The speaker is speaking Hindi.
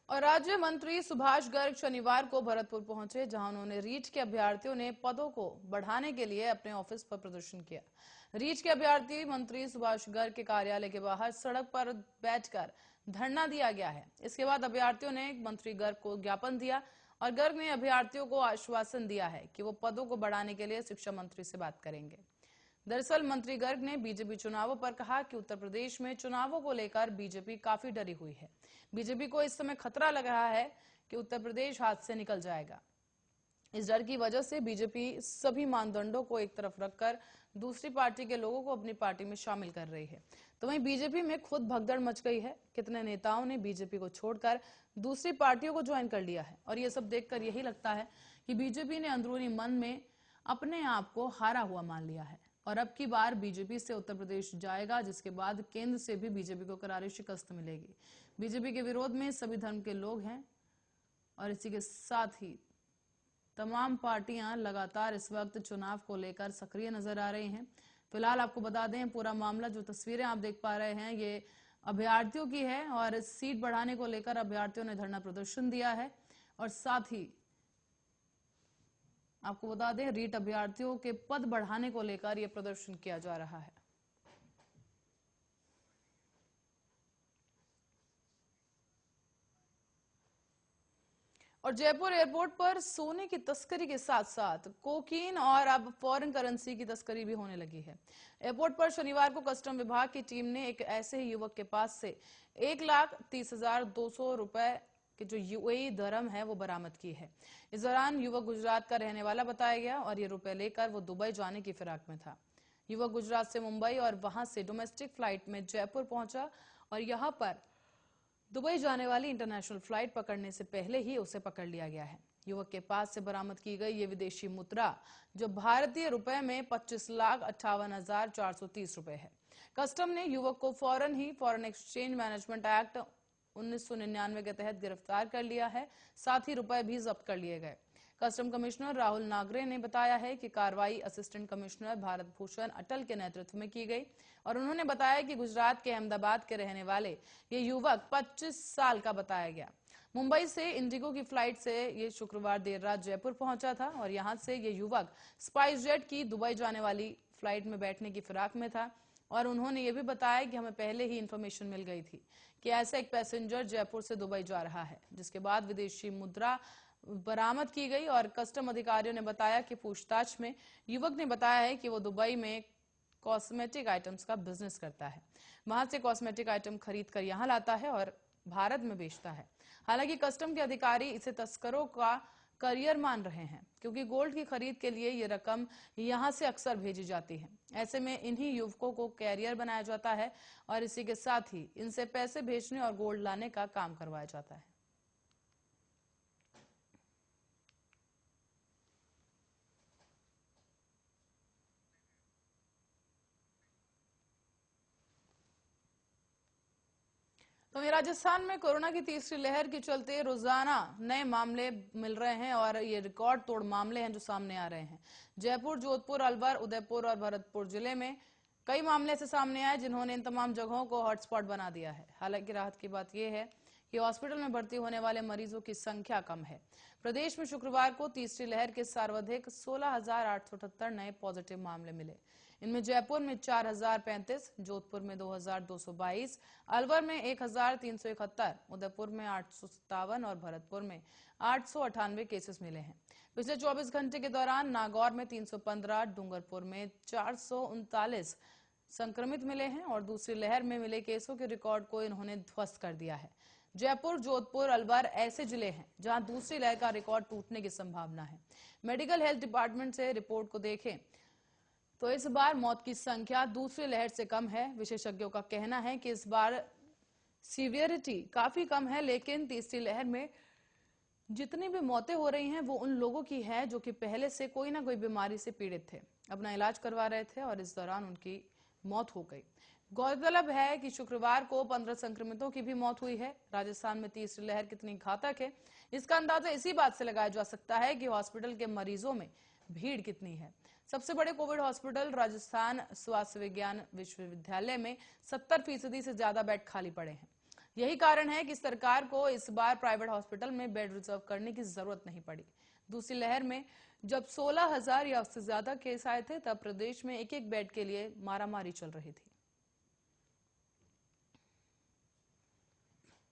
और राज्य मंत्री सुभाष गर्ग शनिवार को भरतपुर पहुंचे, जहां उन्होंने रीट के अभ्यर्थियों ने पदों को बढ़ाने के लिए अपने ऑफिस पर प्रदर्शन किया। रीट के अभ्यर्थी मंत्री सुभाष गर्ग के कार्यालय के बाहर सड़क पर बैठकर धरना दिया गया है। इसके बाद अभ्यर्थियों ने मंत्री गर्ग को ज्ञापन दिया और गर्ग ने अभ्यर्थियों को आश्वासन दिया है कि वो पदों को बढ़ाने के लिए शिक्षा मंत्री से बात करेंगे। दरअसल मंत्री गर्ग ने बीजेपी चुनावों पर कहा कि उत्तर प्रदेश में चुनावों को लेकर बीजेपी काफी डरी हुई है। बीजेपी को इस समय खतरा लग रहा है कि उत्तर प्रदेश हाथ से निकल जाएगा। इस डर की वजह से बीजेपी सभी मानदंडों को एक तरफ रखकर दूसरी पार्टी के लोगों को अपनी पार्टी में शामिल कर रही है। तो वहीं बीजेपी में खुद भगदड़ मच गई है। कितने नेताओं ने बीजेपी को छोड़कर दूसरी पार्टियों को ज्वाइन कर लिया है और ये सब देखकर यही लगता है कि बीजेपी ने अंदरूनी मन में अपने आप को हारा हुआ मान लिया है और अब की बार बीजेपी से उत्तर प्रदेश जाएगा, जिसके बाद केंद्र से भी बीजेपी को करारी शिकस्त मिलेगी। बीजेपी के विरोध में सभी धर्म के लोग हैं और इसी के साथ ही तमाम पार्टियां लगातार इस वक्त चुनाव को लेकर सक्रिय नजर आ रही हैं। फिलहाल आपको बता दें, पूरा मामला, जो तस्वीरें आप देख पा रहे हैं, ये अभ्यर्थियों की है और इस सीट बढ़ाने को लेकर अभ्यर्थियों ने धरना प्रदर्शन दिया है और साथ ही आपको बता दें, रीट अभ्यर्थियों के पद बढ़ाने को लेकर यह प्रदर्शन किया जा रहा है। और जयपुर एयरपोर्ट पर सोने की तस्करी के साथ साथ कोकीन और अब फॉरेन करेंसी की तस्करी भी होने लगी है। एयरपोर्ट पर शनिवार को कस्टम विभाग की टीम ने एक ऐसे ही युवक के पास से 1,30,200 रुपए कि जो यूएई दरम है वो बरामद की है। इस दौरान युवक गुजरात का रहने वाला बताया गया और ये रुपए लेकर वो दुबई जाने की फिराक में था। युवक गुजरात से मुंबई और वहां से डोमेस्टिक फ्लाइट में जयपुर पहुंचा और यहां पर दुबई जाने वाली इंटरनेशनल फ्लाइट पकड़ने से पहले ही उसे पकड़ लिया गया है। युवक के पास से बरामद की गई ये विदेशी मुद्रा, जो भारतीय रुपए में 25,58,430 रुपए है। कस्टम ने युवक को फौरन ही फॉरेन एक्सचेंज मैनेजमेंट एक्ट 1999 के तहत गिरफ्तार कर लिया है। साथ ही रुपए भी जब्त कर लिए गए। कस्टम कमिश्नर राहुल नागरे ने बताया है कि कार्रवाई असिस्टेंट कमिश्नर भारत भूषण अटल के नेतृत्व में की गई और उन्होंने बताया कि गुजरात के अहमदाबाद के रहने वाले ये युवक 25 साल का बताया गया। मुंबई से इंडिगो की फ्लाइट से ये शुक्रवार देर रात जयपुर पहुंचा था और यहां से ये युवक स्पाइस जेट की दुबई जाने वाली फ्लाइट में बैठने की फिराक में था और उन्होंने ये भी बताया कि हमें पहले ही इंफॉर्मेशन मिल गई थी कि ऐसा एक पैसेंजर जयपुर से दुबई जा रहा है, जिसके बाद विदेशी मुद्रा बरामद की गई और कस्टम अधिकारियों ने बताया कि पूछताछ में युवक ने बताया है कि वो दुबई में कॉस्मेटिक आइटम्स का बिजनेस करता है। वहां से कॉस्मेटिक आइटम खरीद कर यहां लाता है और भारत में बेचता है। हालांकि कस्टम के अधिकारी इसे तस्करों का करियर मान रहे हैं, क्योंकि गोल्ड की खरीद के लिए ये रकम यहां से अक्सर भेजी जाती है। ऐसे में इन्हीं युवकों को कैरियर बनाया जाता है और इसी के साथ ही इनसे पैसे भेजने और गोल्ड लाने का काम करवाया जाता है। तो राजस्थान में कोरोना की तीसरी लहर के चलते रोजाना नए मामले मिल रहे हैं और ये रिकॉर्ड तोड़ मामले हैं जो सामने आ रहे हैं। जयपुर, जोधपुर, अलवर, उदयपुर और भरतपुर जिले में कई मामले ऐसे सामने आए जिन्होंने इन तमाम जगहों को हॉटस्पॉट बना दिया है। हालांकि राहत की बात यह है कि हॉस्पिटल में भर्ती होने वाले मरीजों की संख्या कम है। प्रदेश में शुक्रवार को तीसरी लहर के सर्वाधिक 16,878 नए पॉजिटिव मामले मिले। इनमें जयपुर में 4,035, जोधपुर में 2,222, अलवर में 1,371, उदयपुर में 857 और भरतपुर में 898 केसेस मिले हैं। पिछले 24 घंटे के दौरान नागौर में 315, डूंगरपुर में 439 संक्रमित मिले हैं और दूसरी लहर में मिले केसों के रिकॉर्ड को इन्होंने ध्वस्त कर दिया है। जयपुर, जोधपुर, अलवर ऐसे जिले हैं जहां दूसरी लहर का रिकॉर्ड टूटने की संभावना है। मेडिकल हेल्थ डिपार्टमेंट से रिपोर्ट को देखें तो इस बार मौत की संख्या दूसरी लहर से कम है। विशेषज्ञों का कहना है कि इस बार सीवियरिटी काफी कम है, लेकिन तीसरी लहर में जितनी भी मौतें हो रही हैं वो उन लोगों की है जो कि पहले से कोई ना कोई बीमारी से पीड़ित थे, अपना इलाज करवा रहे थे और इस दौरान उनकी मौत हो गई। गौरतलब है कि शुक्रवार को 15 संक्रमितों की भी मौत हुई है। राजस्थान में तीसरी लहर कितनी घातक है, इसका अंदाजा इसी बात से लगाया जा सकता है कि हॉस्पिटल के मरीजों में भीड़ कितनी है। सबसे बड़े कोविड हॉस्पिटल राजस्थान स्वास्थ्य विज्ञान विश्वविद्यालय में 70% से ज्यादा बेड खाली पड़े हैं। यही कारण है कि सरकार को इस बार प्राइवेट हॉस्पिटल में बेड रिजर्व करने की जरूरत नहीं पड़ी। दूसरी लहर में जब 16,000 या उससे ज्यादा केस आए थे, तब प्रदेश में एक एक बेड के लिए मारामारी चल रही थी।